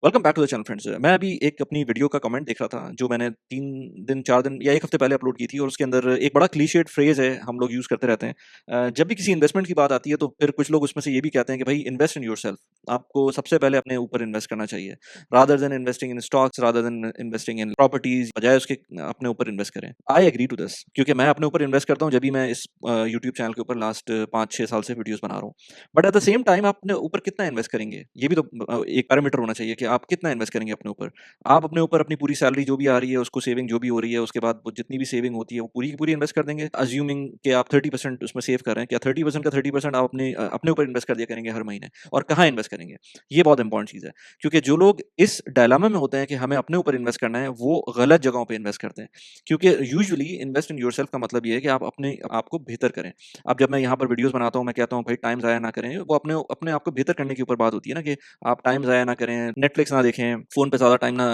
Welcome back to the channel friends. मैं अभी एक अपनी वीडियो का कमेंट देख रहा था जो मैंने 3 दिन 4 दिन या 1 हफ्ते पहले अपलोड की थी और उसके अंदर एक बड़ा क्लीशेड फ्रेज़ है, हम लोग यूज़ करते रहते हैं। जब भी किसी इन्वेस्टमेंट की बात आती है तो फिर कुछ लोग उसमें से ये भी कहते हैं कि भाई इन्वेस्ट इन योरसेल्फ। आपको सबसे पहले अपने ऊपर इन्वेस्ट करना चाहिए। Rather than investing in stocks, rather than investing in properties, बजाय उसके अपने ऊपर इन्वेस्ट करें। आई एग्री टू दिस क्योंकि मैं अपने ऊपर इन्वेस्ट करता हूँ जब भी मैं इस यूट्यूब चैनल के ऊपर लास्ट 5-6 साल से वीडियोज़ बना रहा हूँ। But at the same time आप अपने ऊपर कितना इन्वेस्ट करेंगे? ये भी तो एक पैरामीटर होना चाहिए कि आप कितना इन्वेस्ट करेंगे अपने ऊपर। आप अपने ऊपर अपनी पूरी सैलरी जो भी आ रही है, उसको सेविंग जो भी हो रही है, उसके बाद वो जितनी भी सेविंग होती है, वो पूरी की पूरी इन्वेस्ट कर देंगे, अज़्यूमिंग कि आप 30% उसमें सेव कर रहे हैं। क्या 30% का 30% आप अपने ऊपर इन्वेस्ट कर दिया करेंगे हर महीने और कहाँ इन्वेस्ट करेंगे? ये बहुत इंपॉर्टेंट चीज़ है, क्योंकि जो लोग इस डायलेमा में होते हैं कि हमें अपने ऊपर इन्वेस्ट करना है, वो गलत जगहों पे इन्वेस्ट करते हैं। क्योंकि यूजुअली इन्वेस्ट इन योरसेल्फ का मतलब ये है कि आप अपने आप को बेहतर करें। अब जब मैं यहाँ पर वीडियोज़ बनाता हूँ, मैं कहता हूँ, "भाई टाइम ज़ाया ना करें।" वो अपने अपने आप को बेहतर करने के ऊपर बात होती है ना कि आप टाइम ज़ाया ना करें, नेटफ्लिक्स ना देखें, फ़ोन पे ज़्यादा टाइम ना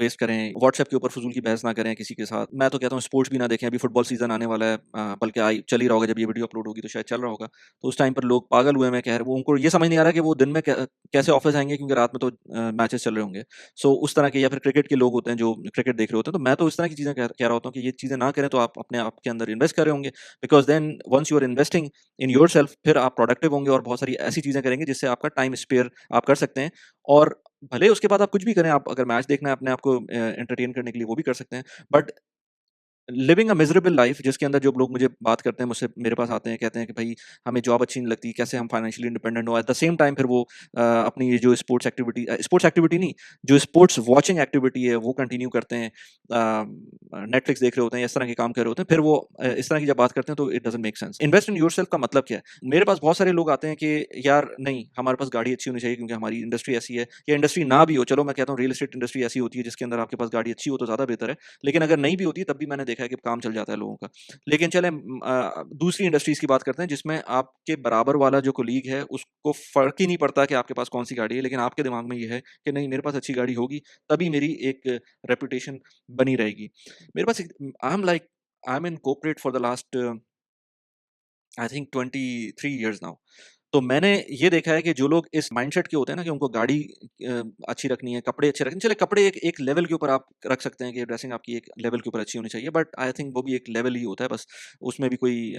वेस्ट करें, व्हाट्सएप के ऊपर फ़िज़ूल की बहस ना करें किसी के साथ। मैं तो कहता हूँ स्पोर्ट्स भी ना देखें, अभी फुटबॉल सीज़न आने वाला है, बल्कि चल ही रहा होगा, जब ये वीडियो अपलोड होगी तो शायद चल रहा होगा। तो उस टाइम पर लोग पागल हुए हैं, मैं कह रहा हूँ, उनको ये समझ नहीं आ रहा कि वो दिन में कैसे ऑफ़िस आएँगे क्योंकि रात में तो मैचेज़ चल रहे होंगे। सो उस तरह के, या फिर क्रिकेट के लोग होते हैं जो क्रिकेट देख रहे होते हैं, तो मैं तो इस तरह की चीज़ें कह रहा होता हूँ कि ये चीज़ें ना करें तो आप अपने आप के अंदर इन्वेस्ट कर रहे होंगे, because then once you are investing in yourself, फिर आप प्रोडक्टिव होंगे और बहुत सारी ऐसी चीज़ें करेंगे जिससे आपका टाइम स्पेयर आप कर सकते हैं। और भले उसके बाद आप कुछ भी करें, आप अगर मैच देखना है अपने आप को एंटरटेन करने के लिए, वो भी कर सकते हैं। But living a miserable life, जिसके अंदर जो लोग मुझे बात करते हैं, मुझसे मेरे पास आते हैं, कहते हैं कि भाई हमें जॉब अच्छी नहीं लगती, कैसे हम फाइनेंशियली इंडिपेंडेंट हो। एट द सेम टाइम फिर वो अपनी ये जो स्पोर्ट्स एक्टिविटी नहीं, जो स्पोर्ट्स वॉचिंग एक्टिविटी है वो कंटिन्यू करते हैं। नेटफ्लिक्स देख रहे होते हैं या इस तरह के काम कर रहे होते हैं, फिर वो इस तरह की जब बात करते हैं तो it doesn't make sense. Invest in yourself का मतलब क्या है? मेरे पास बहुत सारे लोग आते हैं कि यार नहीं, हमारे पास गाड़ी अच्छी होनी चाहिए क्योंकि हमारी इंडस्ट्री ऐसी है, या इंडस्ट्री ना भी हो, चलो मैं कहता हूँ रियल एस्टेट इंडस्ट्री ऐसी होती है जिसके अंदर आपके पास गाड़ी अच्छी हो तो ज़्यादा बेहतर है। लेकिन अगर नहीं भी होती तब भी मैंने देखा है कि काम चल जाता है लोगों का। लेकिन चलें दूसरी इंडस्ट्रीज़ की बात करते हैं जिसमें आपके बराबर वाला जो कलीग है उसको फ़र्क ही नहीं पड़ता कि आपके पास कौन-सी गाड़ी है, लेकिन आपके दिमाग में ये है कि नहीं, मेरे पास अच्छी गाड़ी होगी, तभी मेरी एक रेपुटेशन बनी रहेगी। मेरे पास I am in corporate for the last I think 23 years now. तो मैंने ये देखा है कि जो लोग इस माइंडसेट के होते हैं ना कि उनको गाड़ी अच्छी रखनी है, कपड़े अच्छे रखने, चलिए कपड़े एक एक लेवल के ऊपर आप रख सकते हैं कि ड्रेसिंग आपकी एक लेवल के ऊपर अच्छी होनी चाहिए, बट आई थिंक वो भी एक लेवल ही होता है बस। उसमें भी कोई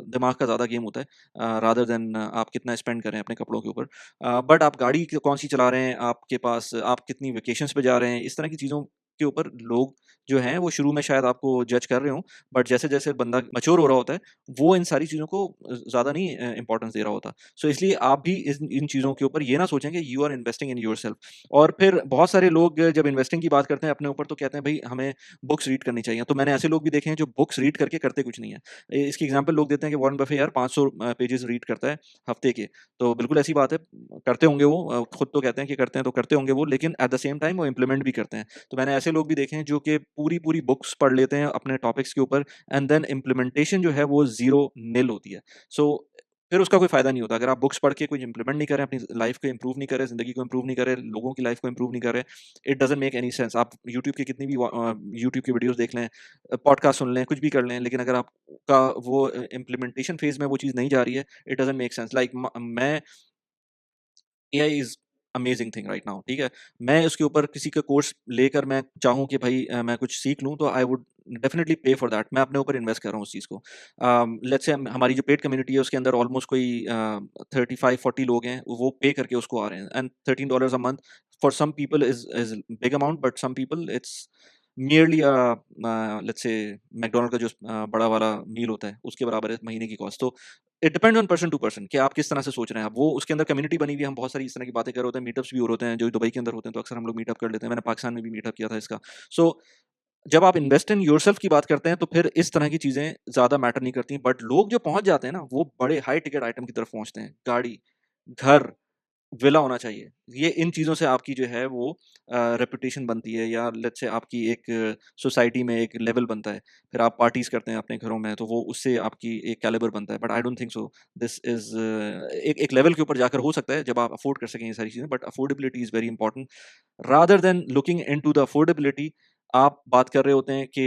दिमाग का ज़्यादा गेम होता है रादर देन आप कितना स्पेंड करें अपने कपड़ों के ऊपर। बट आप गाड़ी कौन-सी चला रहे हैं, आपके पास आप कितनी वेकेशंस पे जा रहे हैं, इस तरह की चीज़ों के ऊपर लोग जो हैं वो शुरू में शायद आपको जज कर रहे हों, बट जैसे-जैसे बंदा मैच्योर हो रहा होता है, वो इन सारी चीज़ों को ज़्यादा नहीं इम्पोर्टेंस दे रहा होता। सो इसलिए आप भी इन इन चीज़ों के ऊपर ये ना सोचें कि you are investing in yourself. और फिर बहुत सारे लोग जब इन्वेस्टिंग की बात करते हैं अपने ऊपर, तो कहते हैं भई हमें बुक्स रीड करनी चाहिए। तो मैंने ऐसे लोग भी देखे हैं जो बुक्स रीड करके करते कुछ नहीं है। इसकी एग्ज़ाम्पल लोग देते हैं कि वॉरेन बफे यार 500 पेजेज़ रीड करता है हफ्ते के। तो बिल्कुल ऐसी बात है, करते होंगे वो, खुद तो कहते हैं कि करते हैं, तो करते होंगे वो, लेकिन एट द सेम टाइम वो इम्प्लीमेंट भी करते हैं। तो मैंने ऐसे लोग भी देखे हैं जो कि पूरी-पूरी बुक्स पढ़ लेते हैं अपने टॉपिक्स के ऊपर, एंड देन इम्प्लीमेंटेशन जो है वो ज़ीरो निल होती है। सो फिर उसका कोई फ़ायदा नहीं होता। अगर आप बुक्स पढ़ के कुछ इम्प्लीमेंट नहीं कर रहे हैं, अपनी लाइफ़ को इम्प्रूव नहीं कर रहे, ज़िंदगी को इम्प्रूव नहीं कर रहे, लोगों की लाइफ़ को इम्प्रूव नहीं कर रहे, it doesn't make any sense. आप यूट्यूब की कितनी भी यूट्यूब की वीडियोज़ देख लें, पॉडकास्ट सुन लें, कुछ भी कर लें, लेकिन अगर आपका वो इम्प्लीमेंटेशन फ़ेज़ में वो चीज़ नहीं जा रही है, it doesn't make sense. Like मैं AI is amazing thing right now, ठीक है? मैं उसके ऊपर किसी का कोर्स लेकर मैं चाहूँ कि भाई मैं कुछ सीख लूँ, तो आई वुड डेफिनिटली पे फॉर दैट। मैं अपने ऊपर इन्वेस्ट कर रहा हूँ उस चीज़ को। लेट्स से हमारी जो पेड कम्युनिटी है उसके अंदर ऑलमोस्ट कोई 35-40 लोग हैं, वो पे करके उसको आ रहे हैं, and $13 a month for some people is big amount, but some people it's nearly let's say McDonald का जो बड़ा वाला मील होता है, उसके बराबर है महीने की कॉस्ट। तो it depends on person to person कि आप किस तरह से सोच रहे हैं। अब वो उसके अंदर कम्युनिटी बनी हुई है, हम बहुत सारी इस तरह की बातें कर रहे होते हैं, मीटअप्स भी हो रहे होते हैं, जो दुबई के अंदर होते हैं, तो अक्सर हम लोग मीटअप कर लेते हैं। मैंने पाकिस्तान में भी मीटअप किया था इसका। सो जब आप इन्वेस्ट इन योरसेल्फ की बात करते हैं, तो फिर इस तरह की चीज़ें ज़्यादा मैटर नहीं करती, बट लोग जो पहुँच जाते हैं ना, वो बड़े हाई टिकट आइटम की तरफ पहुँचते हैं। गाड़ी, घर, विला होना चाहिए। ये इन चीज़ों से आपकी जो है वो रेपुटेशन बनती है, या लेट्स से आपकी एक सोसाइटी में एक लेवल बनता है। फिर आप पार्टीज़ करते हैं अपने घरों में, तो वो उससे आपकी एक कैलिबर बनता है। But I don't think so this is एक एक लेवल के ऊपर जाकर हो सकता है जब आप अफ़ोर्ड कर सकें ये सारी चीज़ें, but affordability is very important. Rather than looking into the affordability, आप बात कर रहे होते हैं कि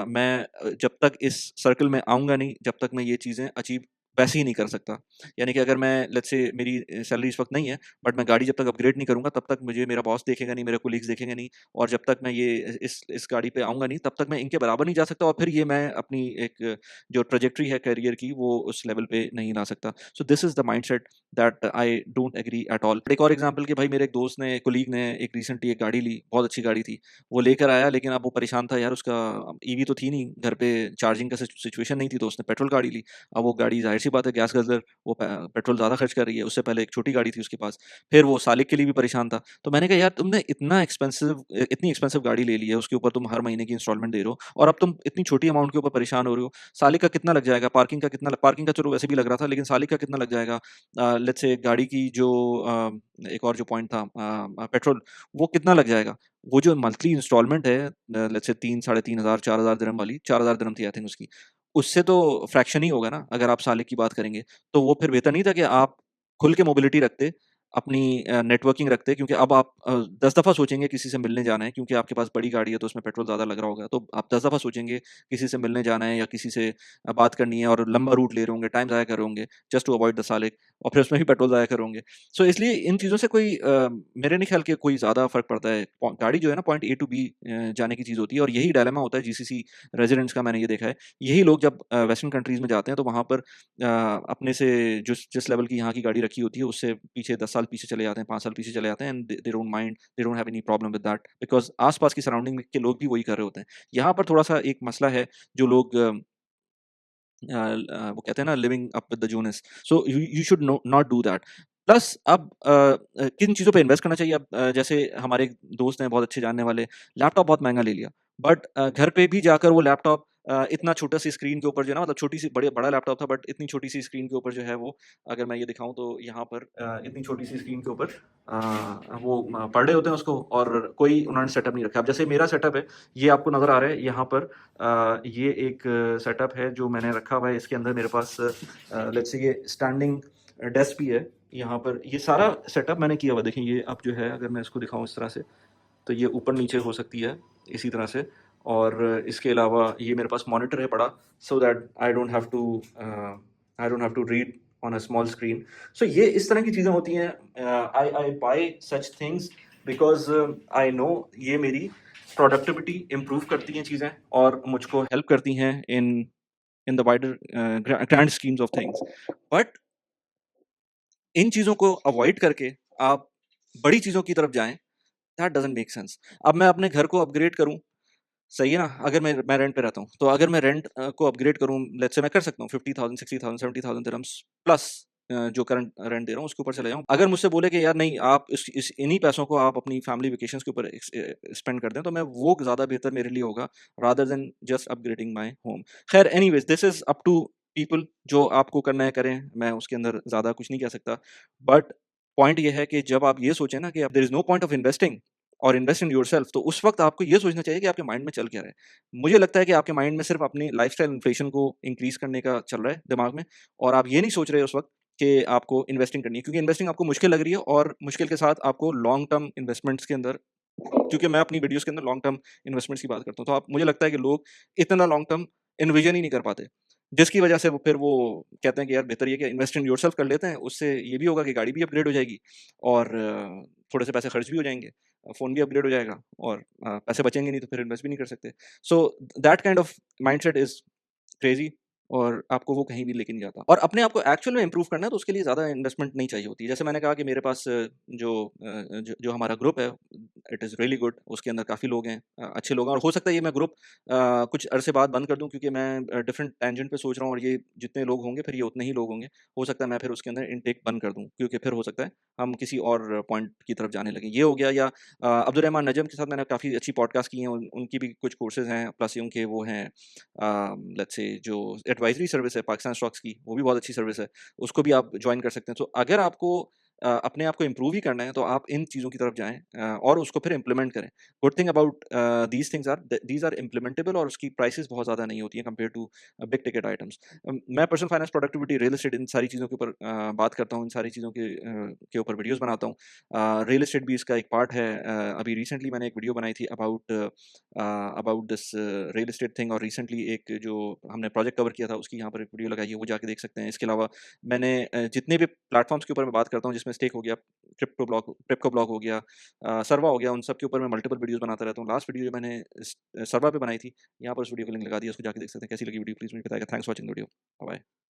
मैं जब तक इस सर्कल में आऊँगा नहीं, जब तक मैं ये चीज़ें अचीव वैसे ही नहीं कर सकता। यानी कि अगर मैं लेट्स से मेरी सैलरी इस वक़्त नहीं है, बट मैं गाड़ी जब तक अपग्रेड नहीं करूँगा, तब तक मुझे मेरा बॉस देखेगा नहीं, मेरे कोलीग्स देखेंगे नहीं, और जब तक मैं ये इस गाड़ी पे आऊँगा नहीं, तब तक मैं इनके बराबर नहीं जा सकता, और फिर ये मैं अपनी एक जो ट्रैजेक्टरी है करियर की, वो उस लेवल पे नहीं ला सकता। So this is the mindset that I don't agree at all. एक और एग्ज़ाम्पल कि भाई मेरे एक दोस्त ने, कोलीग ने एक रिसेंटली एक गाड़ी ली, बहुत अच्छी गाड़ी थी। वो लेकर आया, लेकिन अब वो परेशान था यार, उसका ईवी तो थी नहीं, घर पे चार्जिंग का सिचुएशन नहीं थी, तो उसने पेट्रोल गाड़ी ली। अब वो गाड़ी ज़ाहिर-सी बात है गैस गज़लर, वो पेट्रोल ज़्यादा खर्च कर रही है, उससे पहले एक छोटी गाड़ी थी उसके पास। फिर वो सालिक के लिए भी परेशान था। तो मैंने कहा यार तुमने इतनी एक्सपेंसिव गाड़ी ले ली है, उसके ऊपर तुम हर महीने की इंस्टॉलमेंट दे रहे हो, और अब तुम इतनी छोटी अमाउंट के ऊपर परेशान हो रहे हो। सालिक का कितना लग जाएगा? पार्किंग का चलो वैसे भी लग रहा था, लेकिन सालिक का कितना लग जाएगा? लेट्स से गाड़ी की जो एक और जो पॉइंट था, पेट्रोल, वो कितना लग जाएगा? वो जो मंथली इंस्टॉलमेंट है, लेट्स से 3 साढ़े 3,000 4,000 दिरहम वाली, 4,000 दिरहम थी आई थिंक उसकी। उससे तो फ्रैक्शन ही होगा ना, अगर आप सालिक की बात करेंगे। तो वो फिर बेहतर नहीं था कि आप खुल के मोबिलिटी रखते, अपनी नेटवर्किंग रखते, क्योंकि अब आप 10 दफ़ा सोचेंगे किसी से मिलने जाना है, क्योंकि आपके पास बड़ी गाड़ी है तो उसमें पेट्रोल ज़्यादा लग रहा होगा। तो आप 10 दफ़ा सोचेंगे किसी से मिलने जाना है या किसी से बात करनी है, और लंबा रूट ले रहे होंगे, टाइम ज़ाया कर रहे होंगे just to avoid the Salik, और फिर उसमें भी पेट्रोल ज़ाया कर होंगे। सो इसलिए इन चीज़ों से मेरे नहीं ख्याल कि कोई ज़्यादा फ़र्क पड़ता है। गाड़ी जो है ना, पॉइंट ए टू बी जाने की चीज़ होती है, और यही डायलेमा होता है जीसीसी रेज़िडेंट्स का, मैंने ये देखा है। यही लोग जब वेस्टर्न कंट्रीज़ में जाते हैं, तो वहाँ पर अपने से जिस जिस लेवल की यहाँ की गाड़ी रखी होती है, उससे पीछे 10 साल पीछे चले जाते हैं, 5 साल पीछे चले जाते हैं, and they don't mind, they don't have any problem with that, because आस-पास की सराउंडिंग के लोग भी वही कर रहे होते हैं। यहाँ पर थोड़ा-सा एक मसला है, जो लोग वो कहते हैं ना, living up with the Jonas, so you should not do that. Plus अब किन चीज़ों पे इन्वेस्ट करना चाहिए? अब जैसे हमारे एक दोस्त हैं बहुत अच्छे जानने वाले, लैपटॉप बहुत महँगा ले लिया, बट घर पे भी जाकर वो लैपटॉप इतना छोटा सी स्क्रीन के ऊपर जो है ना, मतलब छोटी सी बड़ा लैपटॉप था, बट इतनी छोटी सी स्क्रीन के ऊपर जो है वो, अगर मैं ये दिखाऊँ तो यहाँ पर इतनी छोटी सी स्क्रीन के ऊपर वो पढ़ रहे होते हैं उसको, और कोई उन्होंने सेटअप नहीं रखा। अब जैसे मेरा सेटअप है, ये आपको नज़र आ रहा है यहाँ पर, ये एक सेटअप है जो मैंने रखा हुआ है। इसके अंदर मेरे पास लेट्स से ये स्टैंडिंग डेस्क भी है। यहाँ पर ये सारा सेटअप मैंने किया हुआ है। देखिए ये अब जो है, अगर मैं इसको दिखाऊँ इस तरह से, तो ये ऊपर-नीचे हो सकती है इसी तरह से, और इसके अलावा ये मेरे पास मॉनिटर है बड़ा, so that I don't have to read on a small screen. So ये इस तरह की चीज़ें होती हैं। I buy such things because I know ये मेरी प्रोडक्टिविटी इम्प्रूव करती हैं चीज़ें, और मुझको हेल्प करती हैं in in the wider grand schemes of things. But इन चीज़ों को अवॉइड करके आप बड़ी चीज़ों की तरफ जाएँ, दैट डज़न्ट मेक सेंस। अब मैं अपने घर को अपग्रेड करूँ, सही है ना? अगर मैं रेंट पे रहता हूँ, तो अगर मैं रेंट को अपग्रेड करूँ, लेट्स से मैं कर सकता हूँ 50,000, 60,000, 70,000 दिरहम्स प्लस जो करंट रेंट दे रहा हूँ उसके ऊपर चले जाऊँ। अगर मुझसे बोले कि यार नहीं, आप इस इन्हीं पैसों को आप अपनी फैमिली वेकेशंस के ऊपर स्पेंड कर दें, तो मैं वो ज़्यादा बेहतर मेरे लिए होगा, rather than just upgrading my home. खैर anyways, this is up to people, जो आपको करना है करें, मैं उसके अंदर ज़्यादा कुछ नहीं कह सकता। बट पॉइंट ये है कि जब आप ये सोचें ना कि अब there is no point of investing और इन्वेस्ट इन योरसेल्फ, तो उस वक़्त आपको ये सोचना चाहिए कि आपके माइंड में चल क्या रहा है। मुझे लगता है कि आपके माइंड में सिर्फ़ अपनी लाइफ़स्टाइल इन्फ्लेशन को इंक्रीज़ करने का चल रहा है दिमाग में, और आप ये नहीं सोच रहे उस वक़्त कि आपको इन्वेस्टिंग करनी है, क्योंकि इन्वेस्टिंग आपको मुश्किल लग रही है, और मुश्किल के साथ आपको लॉन्ग टर्म इन्वेस्टमेंट्स के अंदर, क्योंकि मैं अपनी वीडियोज़ के अंदर लॉन्ग टर्म इन्वेस्टमेंट्स की बात करता हूँ, तो आप मुझे लगता है कि लोग इतना लॉन्ग टर्म एनविज़न ही नहीं कर पाते। जिसकी वजह से वो कहते हैं कि यार बेहतर ये है कि इन्वेस्ट इन योरसेल्फ कर लेते हैं, उससे ये भी होगा कि गाड़ी भी अपग्रेड हो जाएगी, और थोड़े से पैसे खर्च भी हो जाएँगे, फ़ोन भी अपग्रेड हो जाएगा, और पैसे बचेंगे नहीं तो फिर इन्वेस्ट भी नहीं कर सकते। So that kind of mindset is crazy, और आपको वो कहीं भी लेके नहीं जाता। और अपने आप को एक्चुअल में इम्प्रूव करना है, तो उसके लिए ज़्यादा इन्वेस्टमेंट नहीं चाहिए होती है। जैसे मैंने कहा कि मेरे पास जो हमारा ग्रुप है, इट इज़ रियली गुड, उसके अंदर काफ़ी लोग हैं, अच्छे लोग हैं, और हो सकता है ये मैं ग्रुप कुछ अरसे बाद बंद कर दूँ, क्योंकि मैं डिफरेंट टेंजेंट पे सोच रहा हूँ, और ये जितने लोग होंगे फिर ये उतने ही लोग होंगे। हो सकता है मैं फिर उसके अंदर इनटेक बंद कर दूँ, क्योंकि फिर हो सकता है हम किसी और पॉइंट की तरफ जाने लगें। ये हो गया, या अब्दुल रहमान नजम के साथ मैंने काफ़ी अच्छी पॉडकास्ट की हैं, उनकी भी कुछ कोर्सेज़ हैं, प्लस उनके वो हैं लेट्स से जो एडवाइज़री सर्विस है पाकिस्तान स्टॉक्स की, वो भी बहुत अच्छी सर्विस है, उसको भी आप जॉइन कर सकते हैं। तो अगर आपको अपने आप को इम्प्रूव ही करना है तो आप इन चीज़ों की तरफ जाएँ और उसको फिर इम्प्लीमेंट करें। Good thing about these are implementable और उसकी प्राइसेज़ बहुत ज़्यादा नहीं होती हैं compare to big ticket items. मैं personal finance, productivity, real estate इन सारी चीज़ों के ऊपर बात करता हूँ, इन सारी चीज़ों के ऊपर वीडियोज़ बनाता हूँ। रियल एस्टेट भी इसका एक पार्ट है। अभी रिसेंटली मैंने एक वीडियो बनाई थी about this real estate thing और रिसेंटली एक जो हमने प्रोजेक्ट कवर किया था उसकी यहाँ पर एक वीडियो लगाई है, वो जाके देख सकते हैं। इसके अलावा मैंने जितने भी प्लेटफ़ॉर्म्स के ऊपर मैं बात करता हूँ जिसमें स्टेक हो गया, क्रिप्टो ब्लॉक हो गया, सर्वा हो गया, उन सब के ऊपर मैं मल्टीपल वीडियोज़ बनाता रहता हूँ। लास्ट वीडियो जो मैंने सर्वा पे बनाई थी, यहाँ पर उस वीडियो का लिंक लगा दिया, उसको जाके देख सकते हैं। कैसी लगी वीडियो प्लीज़ मुझे बताइएगा। Thanks for watching the video. Bye bye.